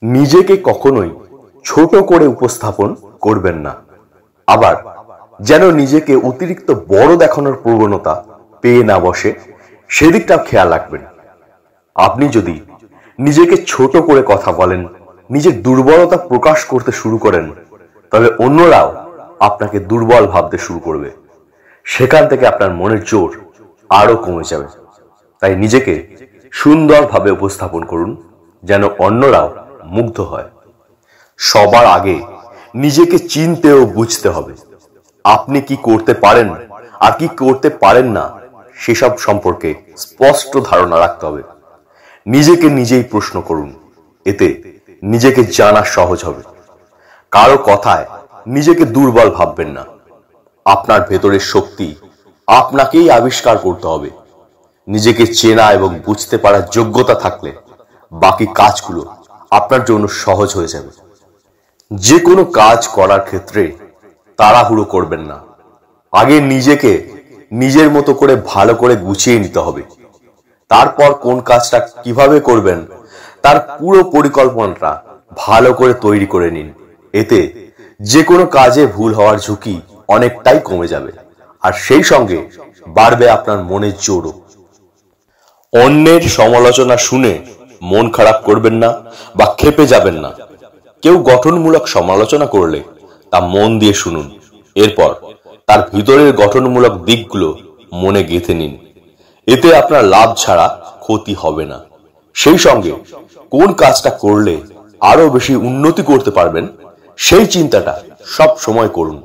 নিজেকে কখনোই ছোট করে উপস্থাপন করবেন না। আবার যেন নিজেকে অতিরিক্ত বড় দেখানোর প্রবণতা পেয়ে না বসে সেদিকটাও খেয়াল রাখবেন। আপনি যদি নিজেকে ছোট করে কথা বলেন, নিজের দুর্বলতা প্রকাশ করতে শুরু করেন, তবে অন্যরাও আপনাকে দুর্বল ভাবতে শুরু করবে। সেখান থেকে আপনার মনের জোর আরো কমে যাবে। তাই নিজেকে সুন্দরভাবে উপস্থাপন করুন, যেন অন্যরাও মুগ্ধ হয়। সবার আগে নিজেকে চিনতে ও বুঝতে হবে। আপনি কি করতে পারেন আর কি করতে পারেন না সেসব সম্পর্কে স্পষ্ট ধারণা রাখতে হবে। নিজেকে নিজেই প্রশ্ন করুন, এতে নিজেকে জানা সহজ হবে। কারো কথায় নিজেকে দুর্বল ভাববেন না। আপনার ভেতরের শক্তি আপনাকেই আবিষ্কার করতে হবে। নিজেকে চেনা এবং বুঝতে পারার যোগ্যতা থাকলে বাকি কাজগুলো আপনার জন্য সহজ হয়ে যাবে। যে কোনো কাজ করার ক্ষেত্রে তাড়াহুড়ো করবেন না। আগে নিজেকে নিজের মতো করে ভালো করে গুছিয়ে নিতে হবে। তারপর কোন কাজটা কিভাবে করবেন তার পুরো পরিকল্পনাটা ভালো করে তৈরি করে নিন। এতে যে কোনো কাজে ভুল হওয়ার ঝুঁকি অনেকটাই কমে যাবে, আর সেই সঙ্গে বাড়বে আপনার মনের জোরও। অন্যের সমালোচনা শুনে মন খারাপ করবেন না বা ক্ষেপে যাবেন না। কেউ গঠনমূলক সমালোচনা করলে তা মন দিয়ে শুনুন। এরপর তার ভিতরের গঠনমূলক দিকগুলো মনে গেঁথে নিন। এতে আপনার লাভ ছাড়া ক্ষতি হবে না। সেই সঙ্গে কোন কাজটা করলে আরো বেশি উন্নতি করতে পারবেন সেই চিন্তাটা সব সময় করুন।